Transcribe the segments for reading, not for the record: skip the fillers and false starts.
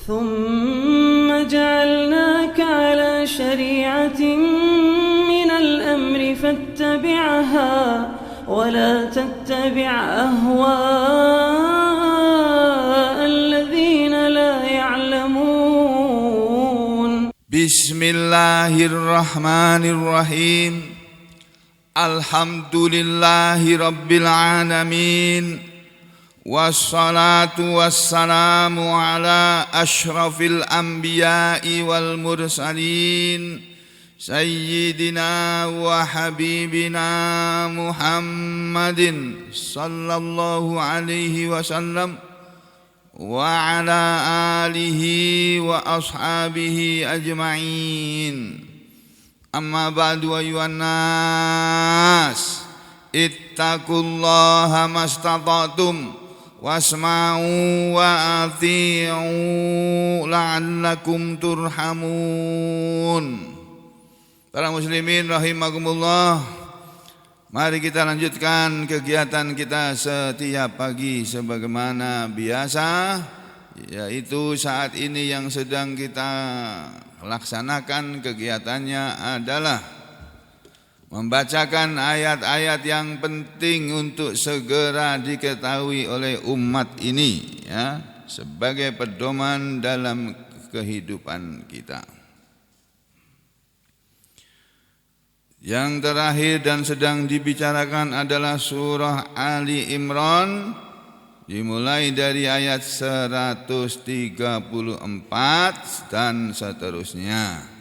ثم جعلناك على شريعة من الأمر فاتبعها ولا تتبع أهواء الذين لا يعلمون. بسم الله الرحمن الرحيم. الحمد لله رب العالمين. والصلاة والسلام على أشرف الأنبياء والمرسلين سيدنا وحبيبنا محمد صلى الله عليه وسلم وعلى آله وأصحابه أجمعين. أما بعد أيها الناس اتقوا الله ما استطعتم wasma'u wa ati'u la'allakum turhamun. Para muslimin rahimakumullah, mari kita lanjutkan kegiatan kita setiap pagi sebagaimana biasa, yaitu saat ini yang sedang kita laksanakan kegiatannya adalah membacakan ayat-ayat yang penting untuk segera diketahui oleh umat ini, ya, sebagai pedoman dalam kehidupan kita. Yang terakhir dan sedang dibicarakan adalah surah Ali Imran, dimulai dari ayat 134 dan seterusnya.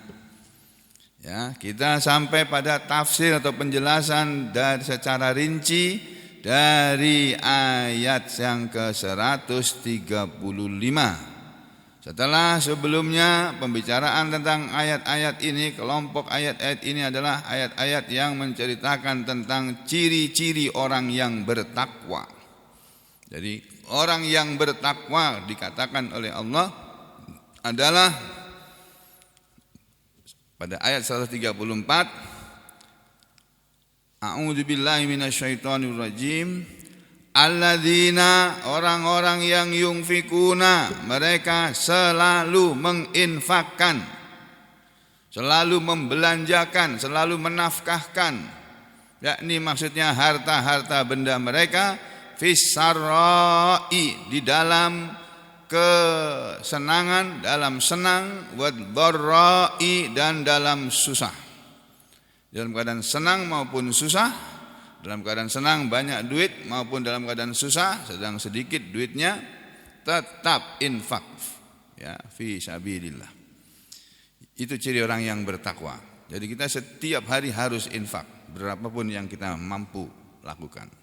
Ya, kita sampai pada tafsir atau penjelasan dari secara rinci dari ayat yang ke-135. Setelah sebelumnya pembicaraan tentang ayat-ayat ini, kelompok ayat-ayat ini adalah ayat-ayat yang menceritakan tentang ciri-ciri orang yang bertakwa. Jadi orang yang bertakwa dikatakan oleh Allah adalah pada ayat 134, A'udzubillahi minasyaitonir rajim, alladzina, orang-orang yang yunfikuna, mereka selalu menginfakkan, selalu membelanjakan, selalu menafkahkan, yakni maksudnya harta-harta benda mereka, fissarra'i, di dalam kesenangan, dalam senang, wadh-dharra'i, dan dalam susah. Dalam keadaan senang maupun susah, dalam keadaan senang banyak duit maupun dalam keadaan susah sedang sedikit duitnya, tetap infak, ya, fi sabilillah. Itu ciri orang yang bertakwa. Jadi kita setiap hari harus infak, berapapun yang kita mampu lakukan.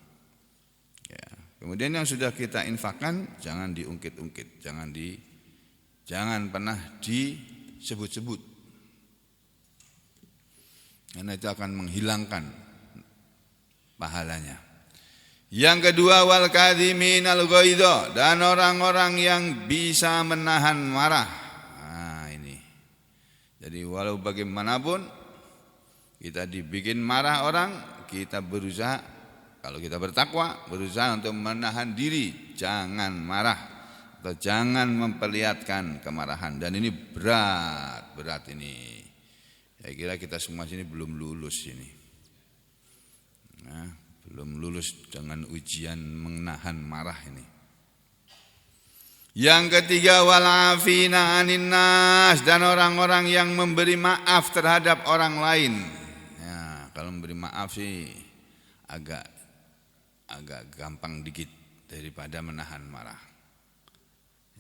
Ya. Kemudian yang sudah kita infakkan jangan diungkit-ungkit, jangan pernah disebut-sebut, karena itu akan menghilangkan pahalanya. Yang kedua, wal kadhiminal ghaidha, dan orang-orang yang bisa menahan marah. Nah, ini. Jadi walau bagaimanapun kita dibikin marah orang, kita berusaha, kalau kita bertakwa, berusaha untuk menahan diri, jangan marah atau jangan memperlihatkan kemarahan. Dan ini berat ini. Saya kira kita semua sini belum lulus ini. Nah, belum lulus dengan ujian menahan marah ini. Yang ketiga, wal afina 'anin nas, dan orang-orang yang memberi maaf terhadap orang lain. Ya, kalau memberi maaf sih agak gampang dikit daripada menahan marah.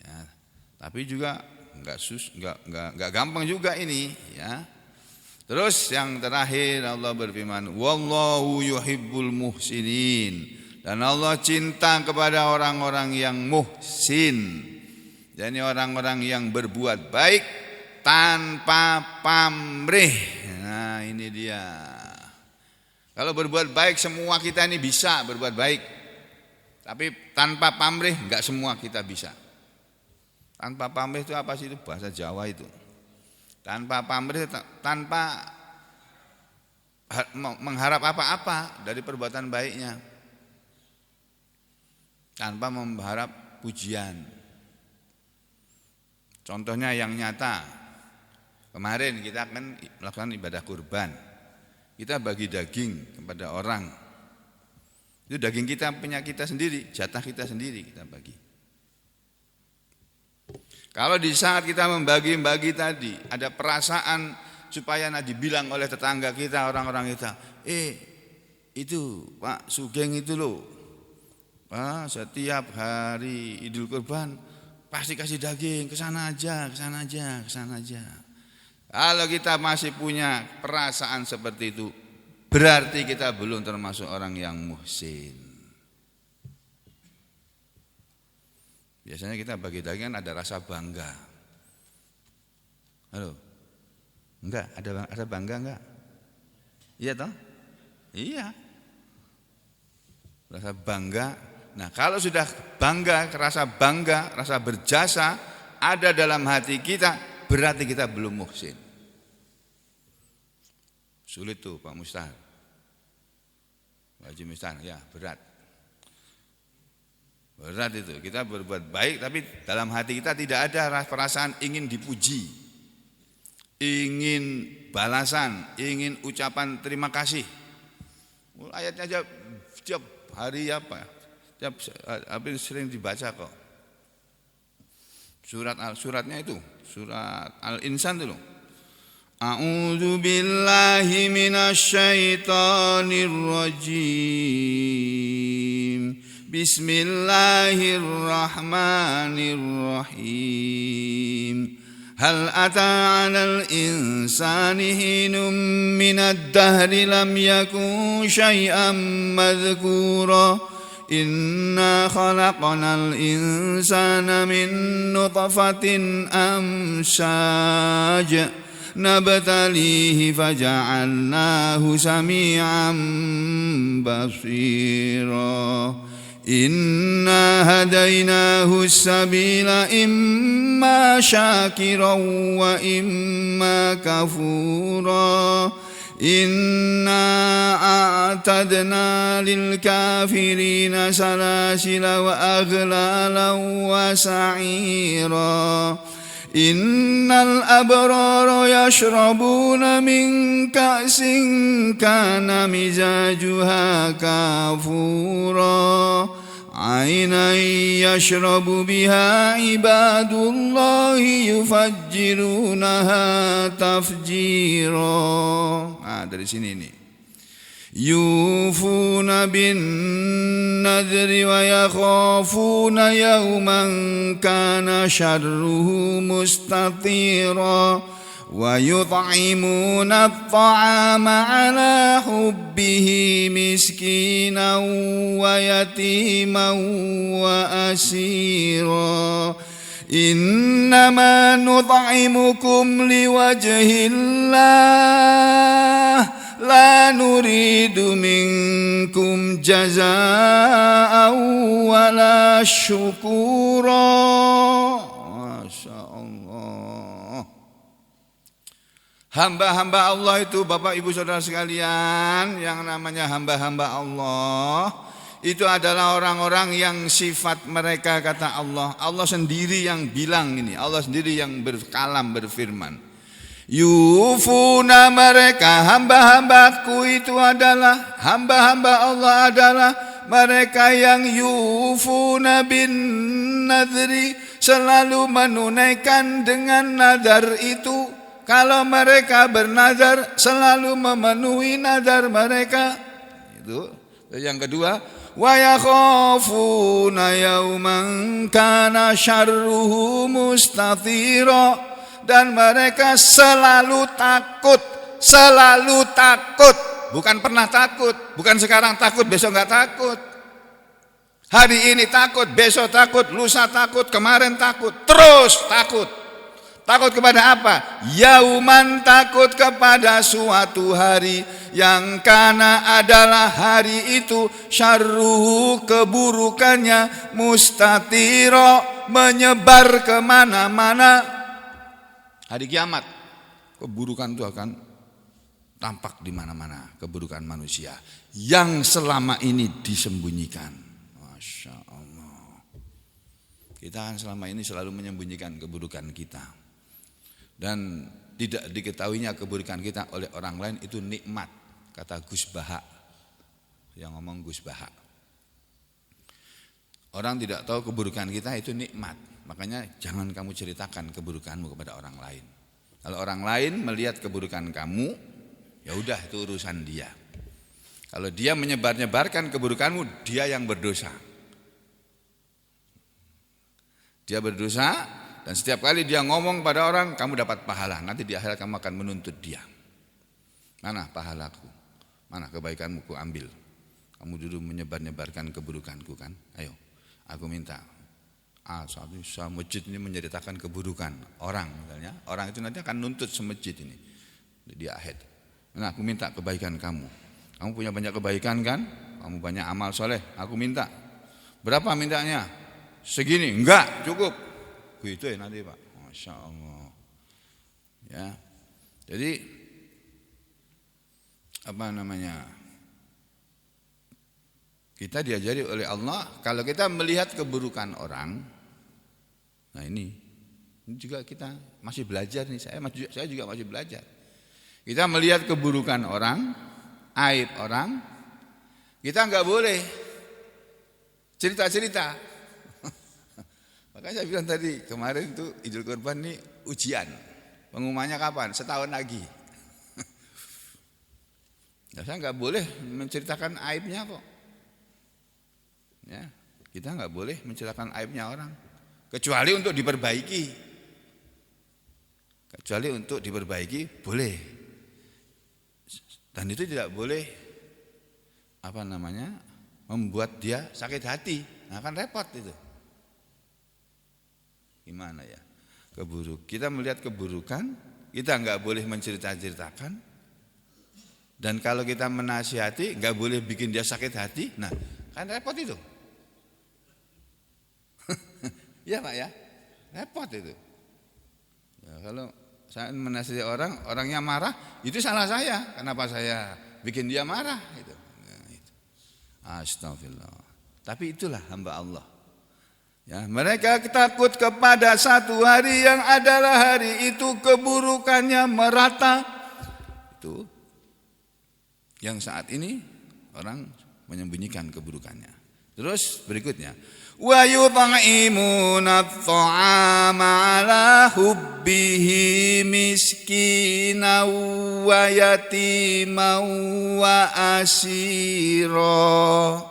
Ya, tapi juga enggak gampang juga ini, ya. Terus yang terakhir Allah berfirman, wallahu yuhibbul muhsinin, dan Allah cinta kepada orang-orang yang muhsin. Jadi orang-orang yang berbuat baik tanpa pamrih. Nah, ini dia. Kalau berbuat baik semua kita ini bisa berbuat baik, tapi tanpa pamrih enggak semua kita bisa. Tanpa pamrih itu apa sih? Itu bahasa Jawa itu. Tanpa pamrih, tanpa mengharap apa-apa dari perbuatan baiknya, tanpa mengharap pujian, Contohnya yang nyata, kemarin kita akan melakukan ibadah kurban. Kita bagi daging kepada orang. Itu daging kita punya kita sendiri, jatah kita sendiri kita bagi. Kalau di saat kita membagi-bagi tadi ada perasaan supaya dibilang oleh tetangga kita, orang-orang kita, itu Pak Sugeng itu loh, setiap hari Idul Kurban pasti kasih daging, kesana aja. Kalau kita masih punya perasaan seperti itu, berarti kita belum termasuk orang yang muhsin. Biasanya kita bagi daging ada rasa bangga. Halo, enggak ada bangga enggak? Iya toh? Iya. Rasa bangga. Nah, kalau sudah bangga, rasa berjasa ada dalam hati kita, berarti kita belum muhsin. Sulit tuh Pak Mustahar. Pak Haji Mustahar, ya berat. Berat itu, kita berbuat baik tapi dalam hati kita tidak ada perasaan ingin dipuji, ingin balasan, ingin ucapan terima kasih. Ayatnya aja tiap hari tiap hampir sering dibaca kok. Suratnya itu, surat Al-Insan itu loh. A'udzu billahi minasyaitonir rajim. Bismillahirrahmanirrahim. Hal ata 'alal insani hinum minad dahri lam yakun syai'an madhkura. Inna khalaqnal insana min nutfatin amsyaj nabtalihi faja'alnahu sami'an basira. Inna hadainahu sabila imma syakiran wa imma kafura. Inna a'tadna lil kafirina salasila wa aghlalan wa sa'ira. Innal abrara yashrabuna min ka'sin kana mizajuha kafura. Ainan yashrabu biha ibadullahi yufajjirunaha tafjira. Dari sini nih. Yufuna bin nadri wa yakhafuna yawman kana syarruhu mustatira. Wa yut'imuna at-ta'ama 'ala hubbihi miskinan wa yatiman wa asira. Innama nut'imukum liwajhillah la nuridu minkum jazaa'an wala syukura. Masya Allah. Hamba-hamba Allah itu Bapak Ibu Saudara sekalian, yang namanya hamba-hamba Allah itu adalah orang-orang yang sifat mereka, kata Allah, Allah sendiri yang bilang ini, Allah sendiri yang berkalam, berfirman. Yufuna, mereka hamba-hambaku itu adalah hamba-hamba Allah, adalah mereka yang yufuna bin nadri, selalu menunaikan dengan nadar itu. Kalau mereka bernadar selalu memenuhi nadar mereka. Itu. Yang kedua, wa yakhafuna yawman kana syarruhu mustatira, dan mereka selalu takut, bukan pernah takut, bukan sekarang takut, besok enggak takut. Hari ini takut, besok takut, lusa takut, kemarin takut, terus takut. Takut kepada apa? Yauman, takut kepada suatu hari yang kana adalah hari itu syarruhu, keburukannya, mustatiro, menyebar kemana-mana. Hari kiamat keburukan itu akan tampak di mana-mana, keburukan manusia yang selama ini disembunyikan. Masya Allah. Kita kan selama ini selalu menyembunyikan keburukan kita. Dan tidak diketahuinya keburukan kita oleh orang lain itu nikmat, kata Gus Baha. Yang ngomong Gus Baha. Orang tidak tahu keburukan kita itu nikmat. Makanya jangan kamu ceritakan keburukanmu kepada orang lain. Kalau orang lain melihat keburukan kamu, ya udah itu urusan dia. Kalau dia menyebar-nyebarkan keburukanmu, dia yang berdosa. Dia berdosa dan setiap kali dia ngomong pada orang, kamu dapat pahala. Nanti di akhirat kamu akan menuntut dia. Mana pahalaku? Mana kebaikanmu ku ambil? Kamu dulu menyebar-nyebarkan keburukanku kan? Ayo, aku minta. Satu masjid ini menceritakan keburukan orang misalnya. Orang itu nanti akan nuntut semasjid ini di akhirat. Nah, aku minta kebaikan kamu. Kamu punya banyak kebaikan kan? Kamu banyak amal soleh. Aku minta. Berapa mintanya? Segini. Enggak, cukup. Gitu ya nanti Pak. Masya Allah. Ya. Jadi apa namanya? Kita diajari oleh Allah kalau kita melihat keburukan orang, nah ini juga kita masih belajar nih. Saya juga masih belajar. Kita melihat keburukan orang, aib orang, kita nggak boleh cerita-cerita. Makanya saya bilang tadi kemarin itu Idul Kurban ini ujian. Pengumumannya kapan? Setahun lagi. Ya, saya nggak boleh menceritakan aibnya kok. Ya, kita nggak boleh menceritakan aibnya orang, kecuali untuk diperbaiki. Kecuali untuk diperbaiki boleh. Dan itu tidak boleh apa namanya membuat dia sakit hati. Nah kan repot itu. Gimana ya? Kita melihat keburukan, kita nggak boleh menceritakan. Dan kalau kita menasihati, nggak boleh bikin dia sakit hati. Nah kan repot itu. Ya Pak ya, repot itu. Ya, kalau saya menasihati orang, orangnya marah, itu salah saya. Kenapa saya bikin dia marah? Gitu. Nah, itu. Astagfirullah. Tapi itulah hamba Allah. Ya, mereka takut kepada satu hari yang adalah hari itu keburukannya merata. Itu yang saat ini orang menyembunyikan keburukannya. Terus berikutnya, wa yut'imuna at'ama 'ala hubbihi miskina wa yatima wa asira.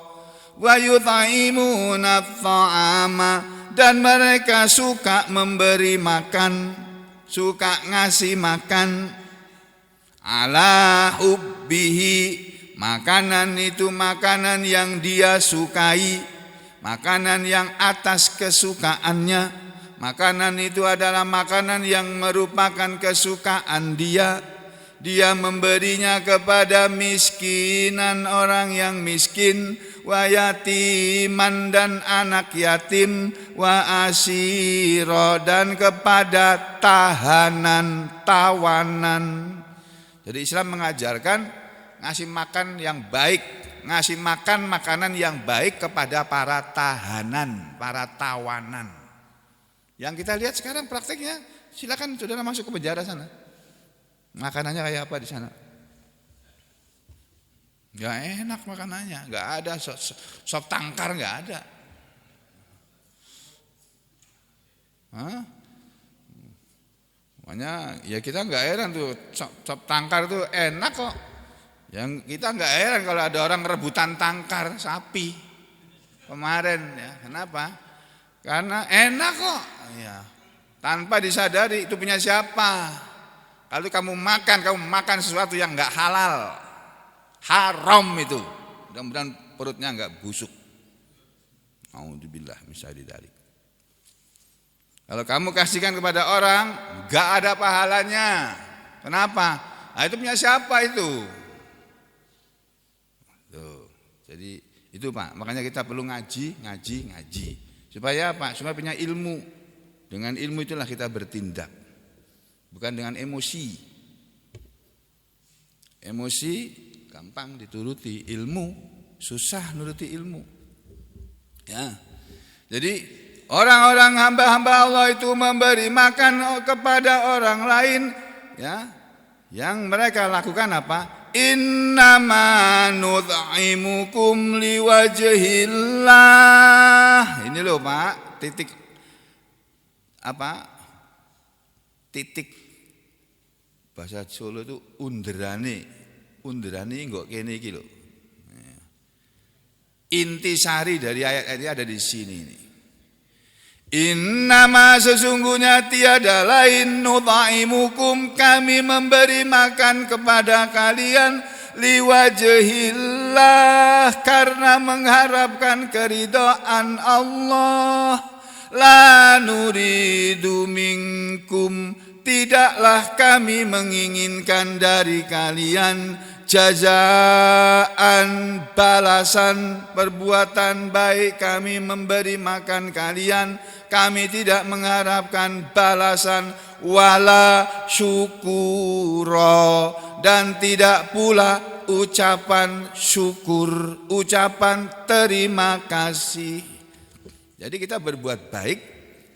Wa yut'imuna at'ama, dan mereka suka memberi makan, suka ngasih makan, 'ala hubbihi, makanan itu makanan yang dia sukai, makanan yang atas kesukaannya. Makanan itu adalah makanan yang merupakan kesukaan dia. Dia memberinya kepada miskinan, orang yang miskin, wa yatiman, dan anak yatim, wa asiro, dan kepada tahanan, tawanan. Jadi Islam mengajarkan ngasih makan yang baik, ngasih makan makanan yang baik kepada para tahanan, para tawanan. Yang kita lihat sekarang prakteknya, silakan saudara masuk ke penjara sana. Makanannya kayak apa di sana? Gak enak makanannya, gak ada sop tangkar, gak ada. Hah? Makanya ya kita gak heran tuh sop tangkar tuh enak kok. Yang kita nggak heran kalau ada orang rebutan tangkar sapi kemarin ya. Kenapa? Karena enak kok. Ya. Tanpa disadari itu punya siapa. Kalau kamu makan sesuatu yang nggak halal, haram itu. Mudah-mudahan perutnya nggak busuk. Auzubillah min syarri dzalik. Kalau kamu kasihkan kepada orang, nggak ada pahalanya. Kenapa? Nah, itu punya siapa itu? Jadi itu Pak, makanya kita perlu ngaji. Supaya apa? Supaya punya ilmu. Dengan ilmu itulah kita bertindak. Bukan dengan emosi. Emosi gampang dituruti, ilmu susah nuruti ilmu. Ya. Jadi Orang-orang hamba-hamba Allah itu memberi makan kepada orang lain, ya. Yang mereka lakukan apa? Innama nut'imukum liwajhillah. Ini loh Pak, titik apa? Titik bahasa Solo itu underane. Underane kok kene iki lho. Intisari dari ayat ini ada di sini nih. Innama sesungguhnya tiada lain nut'imukum kami memberi makan kepada kalian liwajhillah karena mengharapkan keridhaan Allah. La nuridu minkum tidaklah kami menginginkan dari kalian jazaan balasan perbuatan baik kami memberi makan kalian, kami tidak mengharapkan balasan wala syukura dan tidak pula ucapan syukur, ucapan terima kasih. Jadi kita berbuat baik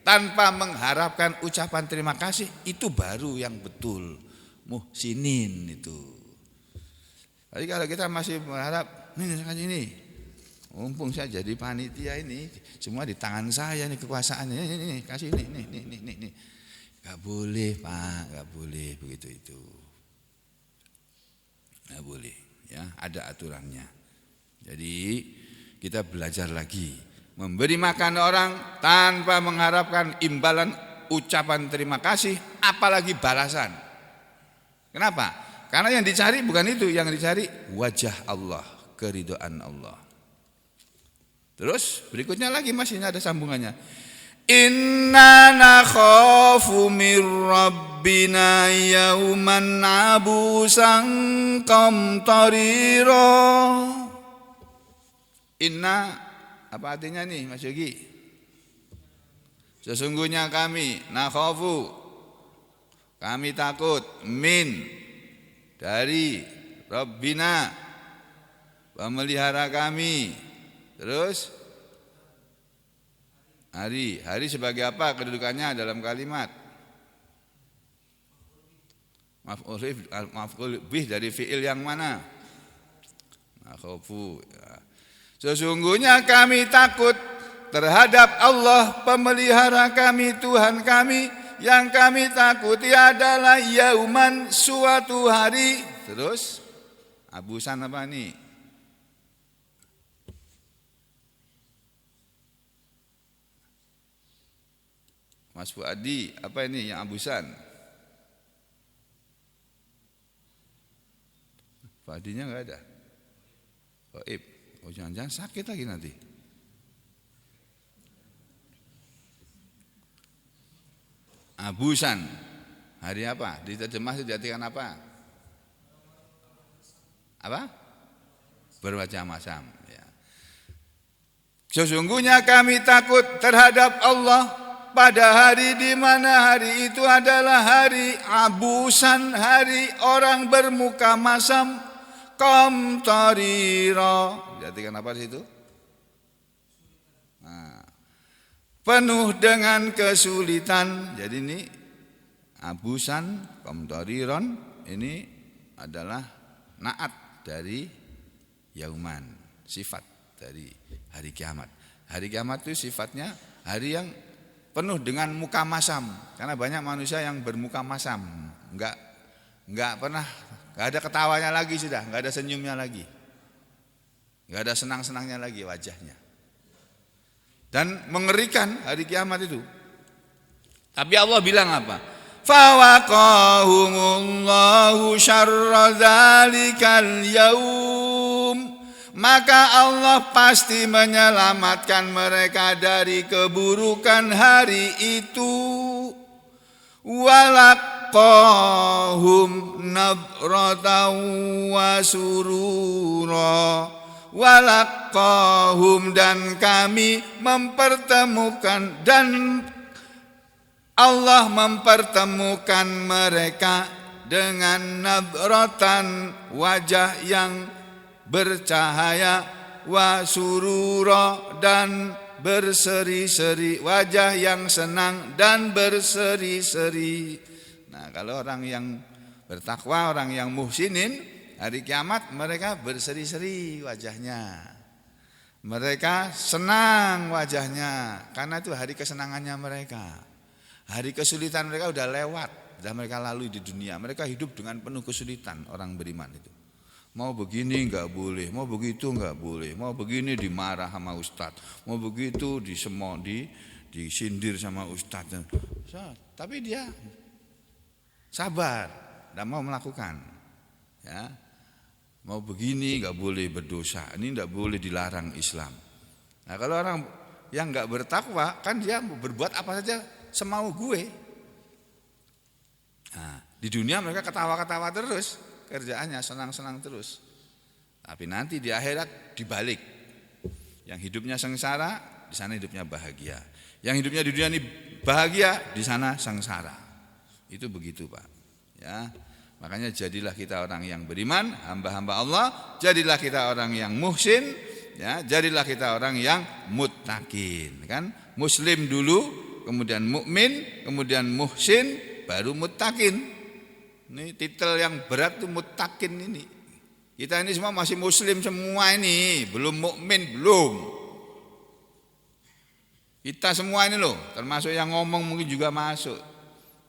tanpa mengharapkan ucapan terima kasih, itu baru yang betul muhsinin itu. Jadi kalau kita masih berharap ini, mumpung saya jadi panitia ini, semua di tangan saya nih kekuasaannya, ini kasih ini. Gak boleh Pak, gak boleh begitu itu. Gak boleh, ya ada aturannya. Jadi kita belajar lagi, memberi makan orang tanpa mengharapkan imbalan ucapan terima kasih, apalagi balasan. Kenapa? Karena yang dicari bukan itu, yang dicari wajah Allah, keridhaan Allah. Terus berikutnya lagi masih ada sambungannya. Inna nakhafu mir rabbina yauman abusan qamtarira. Inna apa artinya nih Mas Yogi? Sesungguhnya kami nakhafu, kami takut min dari Rabbina pemelihara kami. Terus hari sebagai apa kedudukannya dalam kalimat? Maf'ul bih dari fi'il yang mana? Nakhafu. Sesungguhnya kami takut terhadap Allah pemelihara kami, Tuhan kami. Yang kami takuti adalah yauman, suatu hari. Terus abusan apa nih? Mas Fuadi, apa ini yang abusan? Fuadinya enggak ada. Gaib. Oh jangan-jangan sakit lagi nanti. Abusan hari apa? Diterjemah itu diartikan apa? Apa? Berwajah masam ya. Sesungguhnya kami takut terhadap Allah pada hari di mana hari itu adalah hari abusan, hari orang bermuka masam, qamtarira. Diartikan apa di situ? Penuh dengan kesulitan. Jadi ini abusan, qamtariron ini adalah naat dari yauman, sifat dari hari kiamat. Hari kiamat itu sifatnya hari yang penuh dengan muka masam, karena banyak manusia yang bermuka masam, enggak pernah, enggak ada ketawanya lagi sudah, enggak ada senyumnya lagi, enggak ada senang-senangnya lagi wajahnya. Dan mengerikan hari kiamat itu. Tapi Allah bilang apa? Fawaqahumullahu syarra dzalikal yaum. Maka Allah pasti menyelamatkan mereka dari keburukan hari itu. Walaqahum nadratan wa surura. Walaqahum dan kami mempertemukan dan Allah mempertemukan mereka dengan nadratan wajah yang bercahaya wa surura dan berseri-seri, wajah yang senang dan berseri-seri. Nah, kalau orang yang bertakwa, orang yang muhsinin, hari kiamat mereka berseri-seri wajahnya. Mereka senang wajahnya karena itu hari kesenangannya mereka. Hari kesulitan mereka udah lewat, sudah mereka lalui di dunia. Mereka hidup dengan penuh kesulitan orang beriman itu. Mau begini enggak boleh, mau begitu enggak boleh, mau begini dimarah sama ustadz, mau begitu disindir sama ustadz. Tapi dia sabar, tidak mau melakukan. Ya. Mau begini enggak boleh berdosa, ini enggak boleh dilarang Islam. Nah, kalau orang yang enggak bertakwa kan dia berbuat apa saja semau gue. Nah, di dunia mereka ketawa-ketawa terus, kerjaannya senang-senang terus. Tapi nanti di akhirat dibalik. Yang hidupnya sengsara, di sana hidupnya bahagia. Yang hidupnya di dunia ini bahagia, di sana sengsara. Itu begitu, Pak. Ya. Makanya jadilah kita orang yang beriman, hamba-hamba Allah, jadilah kita orang yang muhsin, ya, jadilah kita orang yang muttaqin, kan? Muslim dulu, kemudian mukmin, kemudian muhsin, baru muttaqin. Ini titel yang berat tuh muttaqin ini. Kita ini semua masih muslim semua ini, belum mukmin, belum. Kita semua ini loh, termasuk yang ngomong mungkin juga masuk.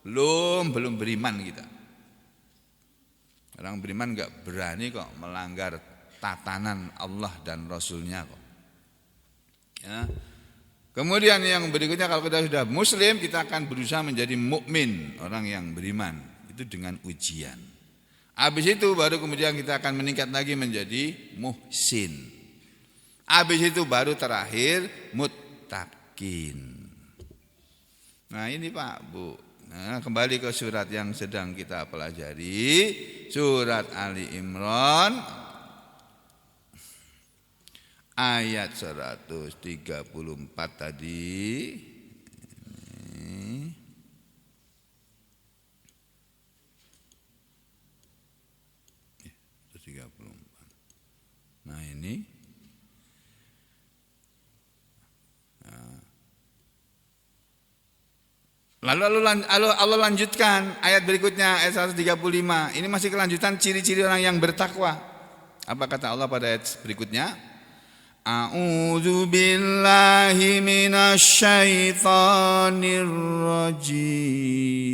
Belum beriman kita. Orang beriman enggak berani kok melanggar tatanan Allah dan Rasulnya kok. Ya. Kemudian yang berikutnya kalau kita sudah muslim, kita akan berusaha menjadi mukmin, orang yang beriman. Itu dengan ujian. Habis itu baru kemudian kita akan meningkat lagi menjadi muhsin. Habis itu baru terakhir muttaqin. Nah, ini Pak, Bu. Nah, kembali ke surat yang sedang kita pelajari, surat Ali Imran ayat 134 tadi. Ini. Nah, ini. Lalu Allah lanjutkan ayat berikutnya ayat 135. Ini masih kelanjutan ciri-ciri orang yang bertakwa. Apa kata Allah pada ayat berikutnya? A'udzu billahi minasy syaithanir rajim.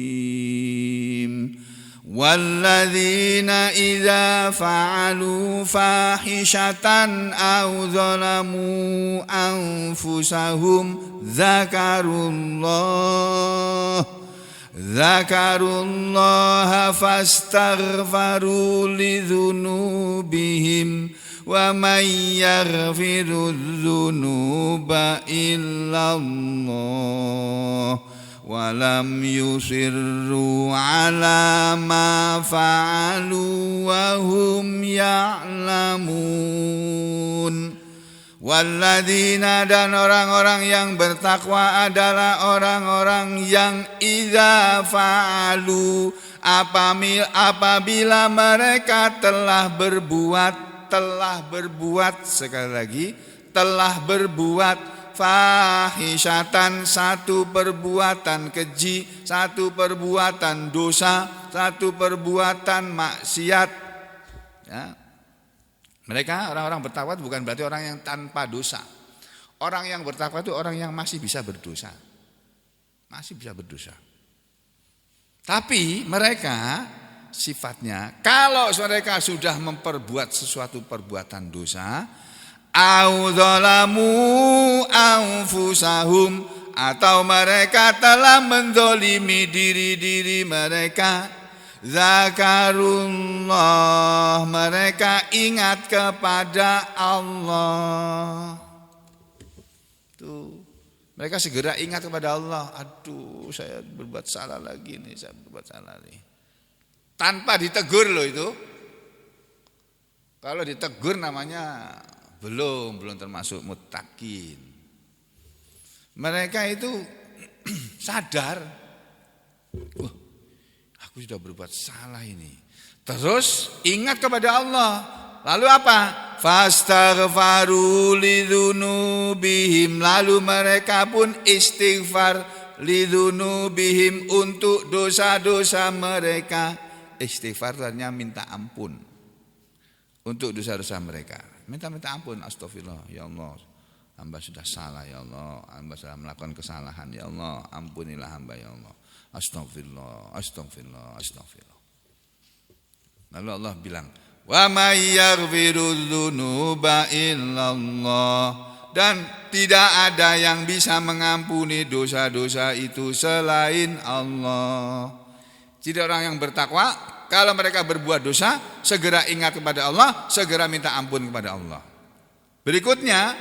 Walladzina idza fa'alu fahishatan aw zalamu anfusahum dzakarullaha fastaghfaru lidzunubihim wa may yaghfiru dzunuba illallah walam yusirru ala ma fa'alu wa hum ya'lamun. Walladzina, dan orang-orang yang bertakwa adalah orang-orang yang idza fa'alu, apabila mereka telah berbuat sekali lagi, telah berbuat fahishatan, satu perbuatan keji, satu perbuatan dosa, satu perbuatan maksiat. Ya. Mereka orang-orang bertakwa bukan berarti orang yang tanpa dosa. Orang yang bertakwa itu orang yang masih bisa berdosa. Masih bisa berdosa. Tapi mereka sifatnya, kalau mereka sudah memperbuat sesuatu perbuatan dosa, au dzalamu anfusahum, atau mereka telah menzalimi diri-diri mereka, zakarullah, mereka ingat kepada Allah. Tuh, mereka segera ingat kepada Allah. Aduh, saya berbuat salah lagi nih, saya berbuat salah nih. Tanpa ditegur loh itu. Kalau ditegur namanya belum termasuk muttaqin. Mereka itu sadar, wah, aku sudah berbuat salah ini. Terus ingat kepada Allah, Lalu apa? Fastaghfaru lidzunubihim, lalu mereka pun istighfar lidzunubihim, untuk dosa-dosa mereka. Istighfar artinya minta ampun untuk dosa-dosa mereka. Minta ampun, astagfirullah, ya Allah, hamba sudah salah ya Allah, hamba sudah melakukan kesalahan ya Allah, ampunilah hamba ya Allah. Astagfirullah, astagfirullah, astagfirullah. Lalu Allah bilang, wa may yaghfirudz dzunuba illallah, dan tidak ada yang bisa mengampuni dosa-dosa itu selain Allah. Jadi orang yang bertakwa, kalau mereka berbuat dosa, segera ingat kepada Allah, segera minta ampun kepada Allah. Berikutnya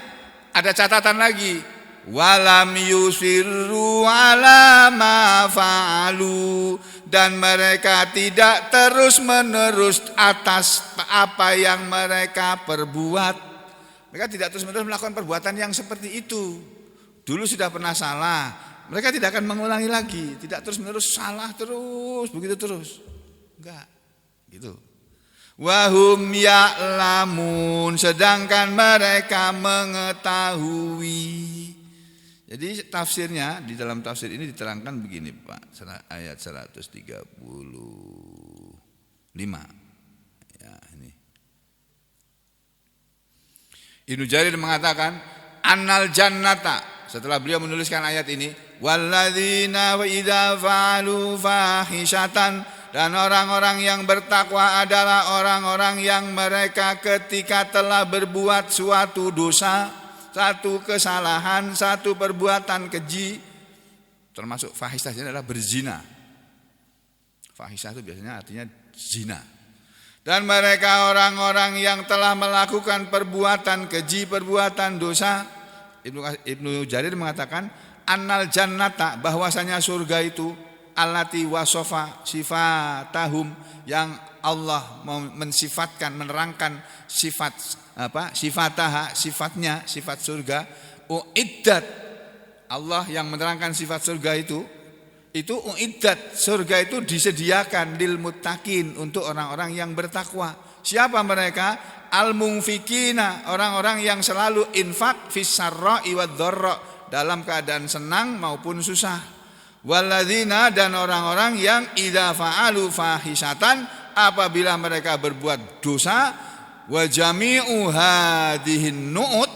ada catatan lagi, walam yusirru ala ma fa'alu, dan mereka tidak terus-menerus atas apa yang mereka perbuat. Mereka tidak terus-menerus melakukan perbuatan yang seperti itu. Dulu sudah pernah salah, mereka tidak akan mengulangi lagi, tidak terus-menerus salah terus, begitu terus. Enggak, gitu. Wahum ya'lamun, sedangkan mereka mengetahui. Jadi tafsirnya, di dalam tafsir ini diterangkan begini Pak, ayat 135. Ya, ini. Ibnu Jarir mengatakan, annal jannata, setelah beliau menuliskan ayat ini, walladzina wa idza fa'alu fahishatan, dan orang-orang yang bertakwa adalah orang-orang yang mereka ketika telah berbuat suatu dosa, satu kesalahan, satu perbuatan keji, termasuk fahisyah ini adalah berzina. Fahisyah itu biasanya artinya zina. Dan mereka orang-orang yang telah melakukan perbuatan keji, perbuatan dosa. Ibnu Jarir mengatakan, annal jannata, bahwasanya surga itu, allati wasofa sifatahum, yang Allah mensifatkan, menerangkan sifat sifataha, sifatnya, sifat surga. Uiddat, Allah yang menerangkan sifat surga itu uiddat, surga itu disediakan lil muttaqin, untuk orang-orang yang bertakwa. Siapa mereka? Al munfikina, orang-orang yang selalu infak fis sarra'i wad dharra, dalam keadaan senang maupun susah. Walladzina, dan orang-orang yang idza fa'alu fahisatan, apabila mereka berbuat dosa, wa jami'u hadhihin nu'ut,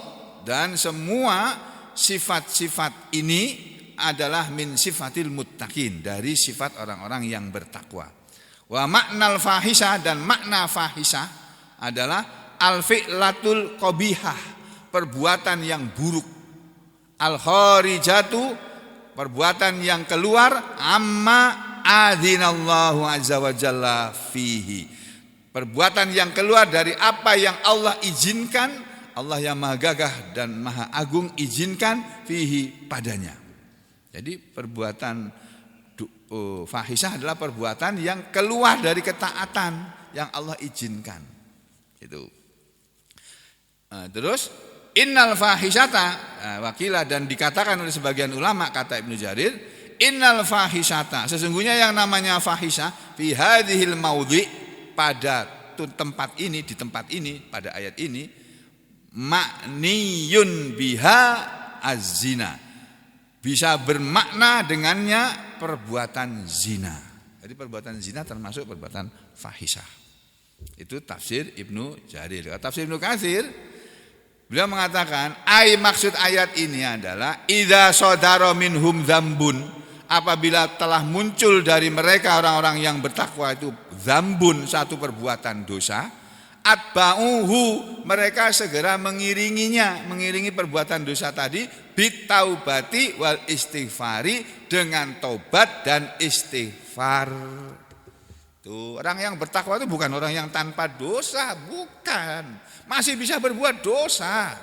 dan semua sifat-sifat ini adalah min sifatil muttaqin, dari sifat orang-orang yang bertakwa. Wa maknal fahisah, dan makna fahisah adalah al-fi'latul qabihah, perbuatan yang buruk. Al-kharijatu, perbuatan yang keluar amma adzinallahu azza wa jalla fihi, perbuatan yang keluar dari apa yang Allah izinkan, Allah yang maha gagah dan maha agung izinkan, fihi, padanya. Jadi perbuatan fahisyah adalah perbuatan yang keluar dari ketaatan yang Allah izinkan. Itu. Terus innal fahisyata, wakilah, dan dikatakan oleh sebagian ulama, kata Ibnu Jarir, innal fahisyata, sesungguhnya yang namanya fahisyah fi hadhil maudhi, pada tempat ini, di tempat ini, pada ayat ini, makniyun biha az-zina, bisa bermakna dengannya perbuatan zina. Jadi perbuatan zina termasuk perbuatan fahisyah. Itu tafsir Ibnu Jarir. Tafsir Ibnu Katsir, beliau mengatakan, maksud ayat ini adalah idza sadara minhum dzambun, apabila telah muncul dari mereka orang-orang yang bertakwa itu dzambun, satu perbuatan dosa, atba'uhu, mereka segera mengiringinya, mengiringi perbuatan dosa tadi, bitaubati wal istighfari, dengan taubat dan istighfar. Tuh, orang yang bertakwa itu bukan orang yang tanpa dosa, bukan. Masih bisa berbuat dosa.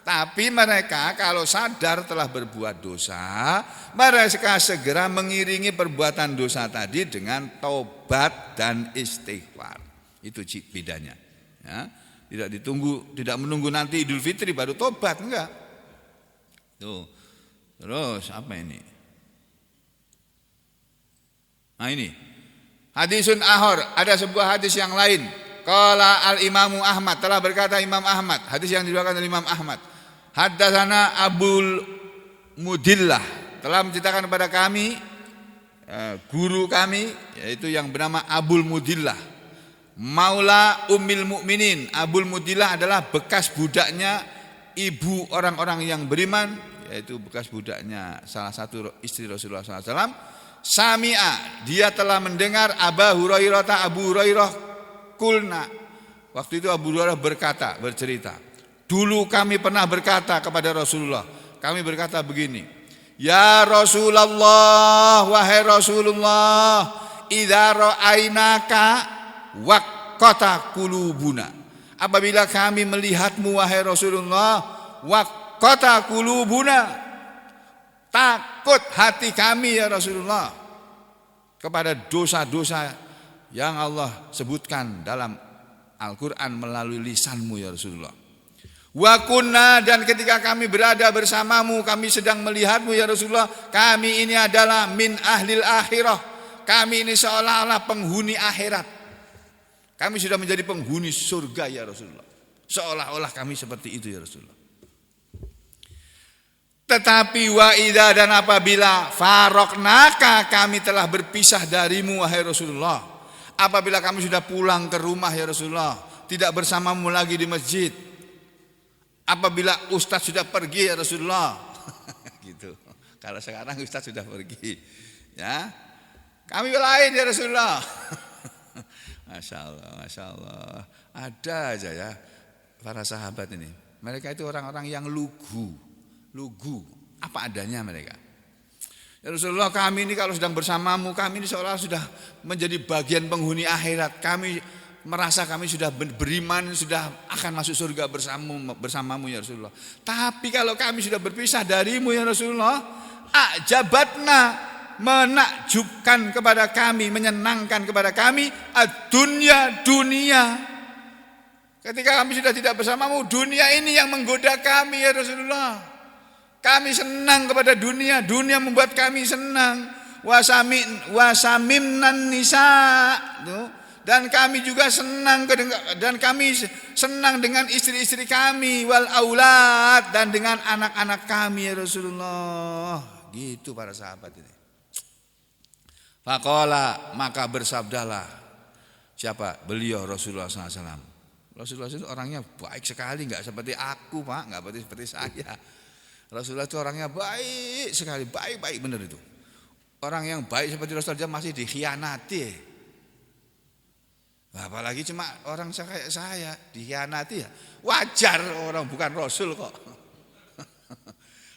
Tapi mereka kalau sadar telah berbuat dosa, mereka segera mengiringi perbuatan dosa tadi dengan taubat dan istighfar. Itu bedanya. Ya, tidak menunggu nanti Idul Fitri baru tobat, enggak. Tuh. Terus apa ini? Nah ini. Hadisun ahor, ada sebuah hadis yang lain. Qala al-Imamu Ahmad, telah berkata Imam Ahmad, hadis yang diriwayatkan oleh Imam Ahmad. Haddatsana Abul Mudillah, telah menceritakan kepada kami guru kami, yaitu yang bernama Abul Mudillah, Maula Ummil Mukminin. Abul Mudillah adalah bekas budaknya ibu orang-orang yang beriman, yaitu bekas budaknya salah satu istri Rasulullah SAW. Sami'a, dia telah mendengar Abu Hurairah kulna. Waktu itu Abu Hurairah bercerita, dulu kami pernah berkata kepada Rasulullah, kami berkata begini, ya Rasulullah, wahai Rasulullah, idza ra'ainaka waqqata qulubuna, apabila kami melihatmu wahai Rasulullah, waqqata qulubuna, takut hati kami ya Rasulullah kepada dosa-dosa yang Allah sebutkan dalam Al-Quran melalui lisanmu ya Rasulullah. Wa kunna, dan ketika kami berada bersamamu, kami sedang melihatmu ya Rasulullah, kami ini adalah min ahlil akhirah, kami ini seolah-olah penghuni akhirat, kami sudah menjadi penghuni surga ya Rasulullah, seolah-olah kami seperti itu ya Rasulullah. Tetapi wa idza, dan apabila faraqnaka, kami telah berpisah darimu wahai Rasulullah, apabila kami sudah pulang ke rumah ya Rasulullah, tidak bersamamu lagi di masjid, apabila ustaz sudah pergi ya Rasulullah gitu. Kalau sekarang ustaz sudah pergi ya, kami lain ya Rasulullah. Masya Allah, ada aja ya para sahabat ini, mereka itu orang-orang yang lugu apa adanya mereka. Ya Rasulullah, kami ini kalau sedang bersamamu, kami ini seolah sudah menjadi bagian penghuni akhirat. Kami merasa kami sudah beriman, sudah akan masuk surga bersamamu ya Rasulullah. Tapi kalau kami sudah berpisah darimu ya Rasulullah, ajabatna, menakjubkan kepada kami, menyenangkan kepada kami, dunia. Ketika kami sudah tidak bersamamu, dunia ini yang menggoda kami ya Rasulullah. Kami senang kepada dunia, dunia membuat kami senang. Wasamimnan nisa, dan kami juga senang, dan kami senang dengan istri-istri kami, wal aulad, dan dengan anak-anak kami ya Rasulullah. Gitu para sahabat ini. Faqala, maka bersabdalah siapa? Beliau Rasulullah SAW. Rasulullah itu orangnya baik sekali, nggak seperti aku Pak, nggak seperti saya. Rasulullah itu orangnya baik sekali, baik benar itu. Orang yang baik seperti Rasulullah dia masih dikhianati. Apalagi cuma orang kayak saya dikhianati ya. Wajar, orang bukan Rasul kok.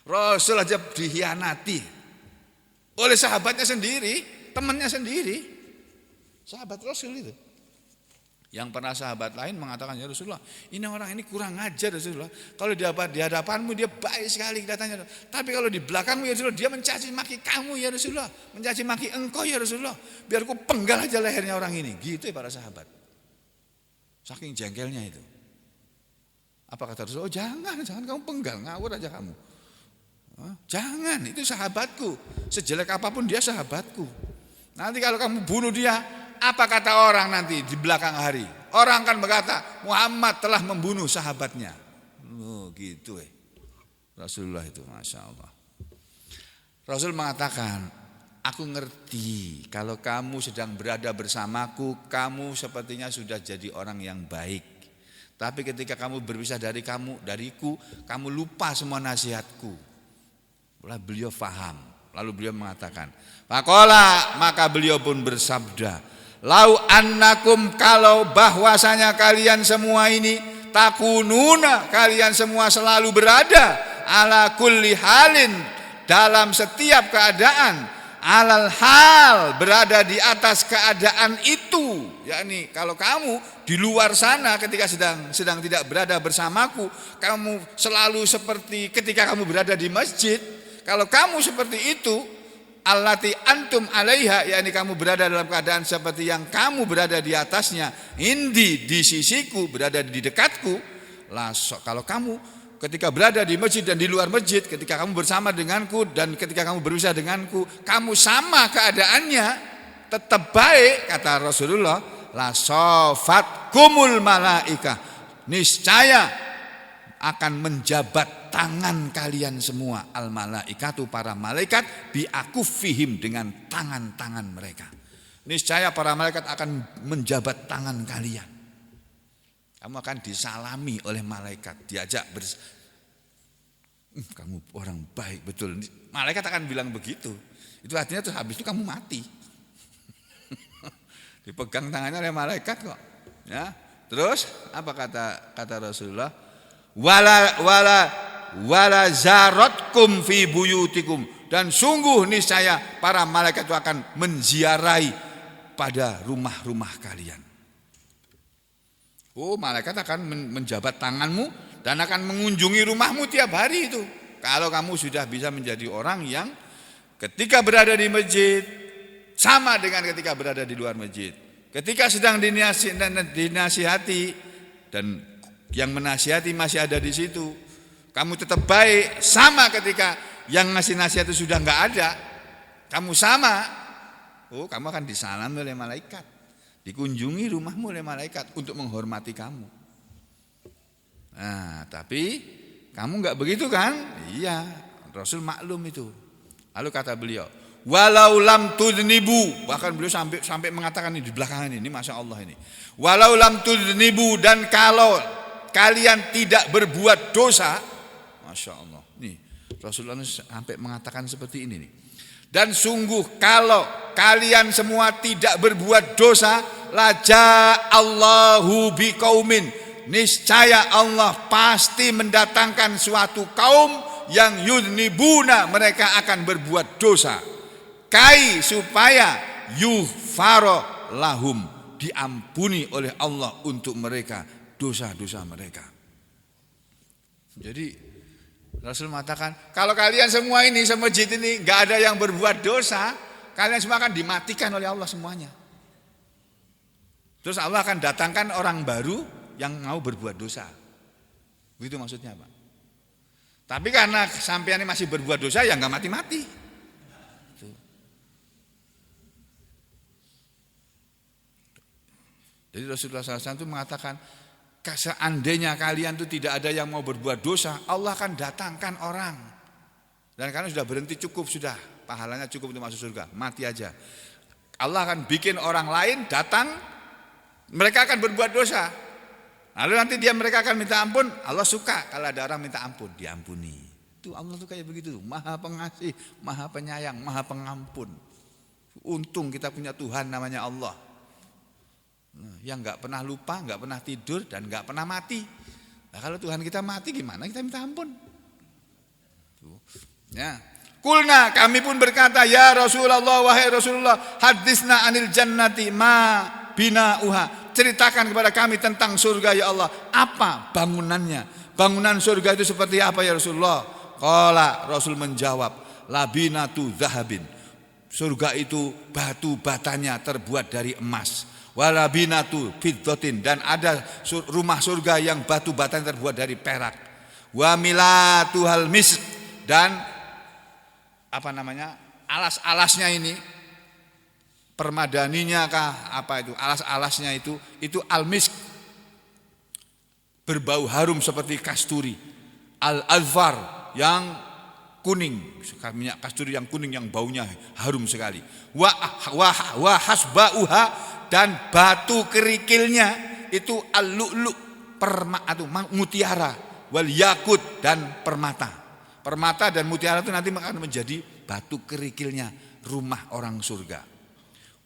Rasul aja dikhianati oleh sahabatnya sendiri, temannya sendiri. Sahabat Rasul itu. Yang pernah sahabat lain mengatakan, ya Rasulullah, ini orang ini kurang ajar Rasulullah. Kalau di hadapanmu dia baik sekali kelihatannya, tapi kalau di belakangmu ya Rasulullah, dia mencaci maki kamu ya Rasulullah, mencaci maki engkau ya Rasulullah. Biar ku penggal aja lehernya orang ini. Gitu ya para sahabat. Saking jengkelnya itu. Apa kata Rasulullah? Oh, jangan kamu penggal, ngawur aja kamu. Jangan, itu sahabatku. Sejelek apapun dia sahabatku. Nanti kalau kamu bunuh dia, apa kata orang nanti di belakang hari? Orang akan berkata, Muhammad telah membunuh sahabatnya. Oh gitu Rasulullah itu, Masya Allah. Rasul mengatakan, aku ngerti kalau kamu sedang berada bersamaku, kamu sepertinya sudah jadi orang yang baik. Tapi ketika kamu berpisah dariku, kamu lupa semua nasihatku. Lalu beliau faham. Lalu beliau mengatakan, faqala, maka beliau pun bersabda, lau annakum, kalau bahwasanya kalian semua ini, takununa, kalian semua selalu berada, ala kulli halin, dalam setiap keadaan, alal hal, berada di atas keadaan itu. Yakni kalau kamu di luar sana ketika sedang tidak berada bersamaku, kamu selalu seperti ketika kamu berada di masjid. Kalau kamu seperti itu, allati antum alaiha, yakni kamu berada dalam keadaan seperti yang kamu berada di atasnya, indi, di sisiku, berada di dekatku. Kalau kamu ketika berada di masjid dan di luar masjid, ketika kamu bersama denganku dan ketika kamu berpisah denganku, kamu sama keadaannya, tetap baik, kata Rasulullah. la safatkumul malaikah, niscaya akan menjabat tangan kalian semua, al malaikatu para malaikat, bi akufihim dengan tangan-tangan mereka. Niscaya para malaikat akan menjabat tangan kalian. Kamu akan disalami oleh malaikat, diajak kamu orang baik betul. Malaikat akan bilang begitu. Itu artinya terus habis itu kamu mati. Dipegang tangannya oleh malaikat kok. Ya. Terus apa kata Rasulullah? Wala zaratkum fi buyutikum, dan sungguh niscaya para malaikat itu akan menziarahi pada rumah-rumah kalian. Oh, malaikat akan menjabat tanganmu dan akan mengunjungi rumahmu tiap hari itu. Kalau kamu sudah bisa menjadi orang yang ketika berada di masjid sama dengan ketika berada di luar masjid. Ketika sedang dinasihati dan yang menasihati masih ada di situ, kamu tetap baik, sama ketika yang ngasih nasihat itu sudah enggak ada, kamu sama. Oh, kamu akan disalami oleh malaikat, dikunjungi rumahmu oleh malaikat untuk menghormati kamu. Nah, tapi kamu enggak begitu kan? Iya, Rasul maklum itu. Lalu kata beliau, walau lam tudnibu, bahkan beliau sampai mengatakan ini di belakangan ini, masya Allah ini. Walau lam tudnibu, dan kalau kalian tidak berbuat dosa, masya Allah. Nih Rasulullah sampai mengatakan seperti ini nih. Dan sungguh kalau kalian semua tidak berbuat dosa, laja Allahu biqaumin, niscaya Allah pasti mendatangkan suatu kaum yang yudnibuna, mereka akan berbuat dosa. Kai supaya yufaro lahum, diampuni oleh Allah untuk mereka dosa-dosa mereka. Jadi Rasul mengatakan, kalau kalian semua ini semasjid ini enggak ada yang berbuat dosa, kalian semua akan dimatikan oleh Allah semuanya. Terus Allah akan datangkan orang baru yang mau berbuat dosa. Begitu maksudnya, Pak. Tapi karena sampean ini masih berbuat dosa, ya enggak mati-mati. Jadi Rasulullah SAW itu mengatakan, seandainya kalian itu tidak ada yang mau berbuat dosa, Allah akan datangkan orang. Dan kalian sudah berhenti, cukup sudah, pahalanya cukup untuk masuk surga, mati aja. Allah akan bikin orang lain datang, mereka akan berbuat dosa. Lalu nanti mereka akan minta ampun, Allah suka kalau ada orang minta ampun, diampuni. Itu Allah tuh kayak begitu, Maha Pengasih, Maha Penyayang, Maha Pengampun. Untung kita punya Tuhan namanya Allah, yang enggak pernah lupa, enggak pernah tidur, dan enggak pernah mati. Nah, kalau Tuhan kita mati gimana kita minta ampun? Ya. Kulna, kami pun berkata, ya Rasulullah, wahai Rasulullah, hadisna anil jannati ma binauha, ceritakan kepada kami tentang surga ya Allah, apa bangunannya? Bangunan surga itu seperti apa ya Rasulullah? Qala, Rasul menjawab, labinatu zahabin, surga itu batu batanya terbuat dari emas. Walabinatu fiddatin, dan ada rumah surga yang batu batanya terbuat dari perak. Wa milatuhal misk, dan alas-alasnya ini, permadaninya kah apa itu, alas-alasnya itu al-misk, berbau harum seperti kasturi. Al-azfar, yang kuning, minyak kasturi yang kuning yang baunya harum sekali. Wa hasbauha, dan batu kerikilnya itu al-lu'lu', mutiara, wal yakut, dan permata. Permata dan mutiara itu nanti akan menjadi batu kerikilnya rumah orang surga.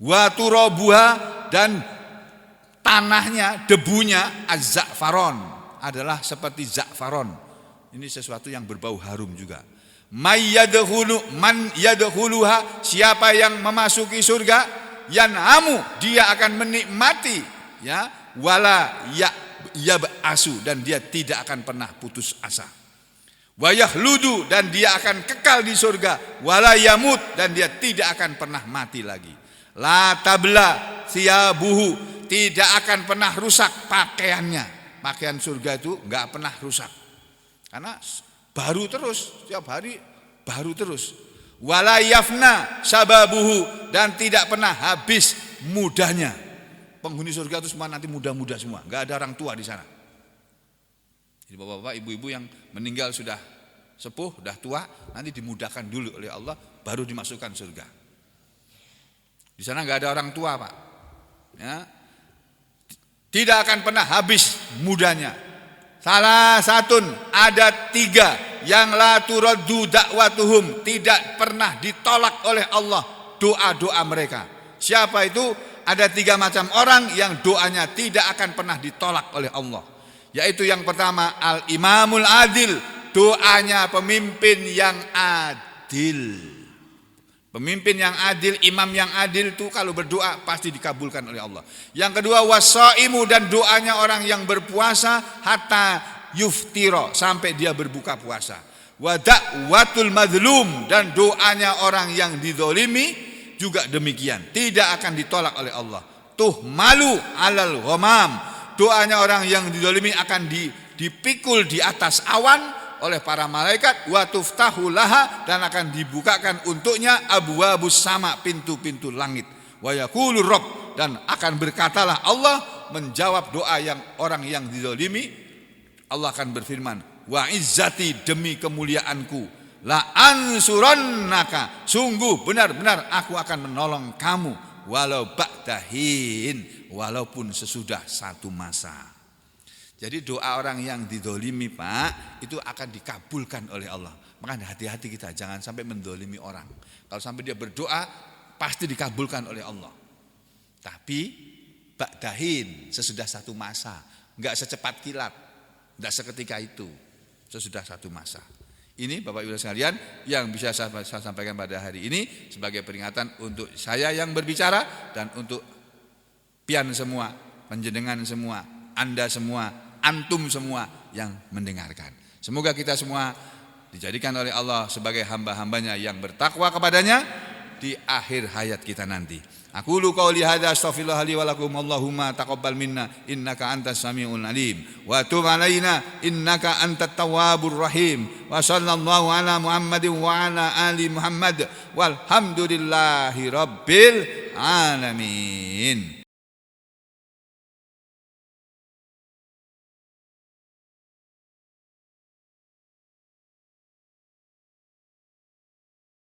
Wa turabuha, dan tanahnya, debunya az-za'faron, adalah seperti za'faron. Ini sesuatu yang berbau harum juga. Man yadkhuluha, siapa yang memasuki surga, yan'amu, dia akan menikmati, ya, wala yab'asu, dan dia tidak akan pernah putus asa. Wa yahludu, dan dia akan kekal di surga. Wala yamut, dan dia tidak akan pernah mati lagi. La tabla thiyabuhu, tidak akan pernah rusak pakaiannya. Pakaian surga itu enggak pernah rusak, karena baru terus, setiap hari baru terus. Wala yafna sababuhu, dan tidak pernah habis mudahnya. penghuni surga itu semua nanti muda-muda semua, nggak ada orang tua di sana. Jadi bapak-bapak, ibu-ibu yang meninggal sudah sepuh, sudah tua, nanti dimudahkan dulu oleh Allah, baru dimasukkan surga. Di sana nggak ada orang tua, Pak. Ya. Tidak akan pernah habis mudanya. Salah satu, ada 3 yang la turaddu da'watuhum, tidak pernah ditolak oleh Allah doa-doa mereka. Siapa itu? Ada 3 macam orang yang doanya tidak akan pernah ditolak oleh Allah. Yaitu yang pertama, al-imamul adil, doanya pemimpin yang adil. Pemimpin yang adil, imam yang adil itu kalau berdoa pasti dikabulkan oleh Allah. Yang kedua, wasaimu, dan doanya orang yang berpuasa hatta yuftiro, sampai dia berbuka puasa. Wa da'watul madlum, dan doanya orang yang dizalimi juga demikian, tidak akan ditolak oleh Allah. Tuhmalu alal ghamam, doanya orang yang dizalimi akan dipikul di atas awan oleh para malaikat, wa tuftahu laha, dan akan dibukakan untuknya abwabus sama, pintu-pintu langit. Wa yaqulu rabb, dan akan berkatalah Allah menjawab doa yang orang yang dizalimi. Allah akan berfirman, wa izzati, demi kemuliaanku, la ansurannaka, sungguh benar-benar aku akan menolong kamu, walau ba'dahin, walaupun sesudah satu masa. Jadi doa orang yang didolimi, Pak, itu akan dikabulkan oleh Allah. Makanya hati-hati kita, jangan sampai mendolimi orang. Kalau sampai dia berdoa, pasti dikabulkan oleh Allah. Tapi ba'dahin, sesudah satu masa, enggak secepat kilat, enggak seketika itu, sesudah satu masa. Ini Bapak Ibu sekalian yang bisa saya sampaikan pada hari ini sebagai peringatan untuk saya yang berbicara dan untuk pian semua, panjenengan semua, Anda semua, antum semua yang mendengarkan. Semoga kita semua dijadikan oleh Allah sebagai hamba-hambanya yang bertakwa kepadanya di akhir hayat kita nanti. Aqulu qouli hadza astaghfirullah li wa lakum, Allahumma taqabbal minna innaka antas samiul alim wa tub alaina innaka antat tawwabur rahim. Wa sallallahu ala Muhammadin wa ala ali Muhammad walhamdulillahi rabbil alamin.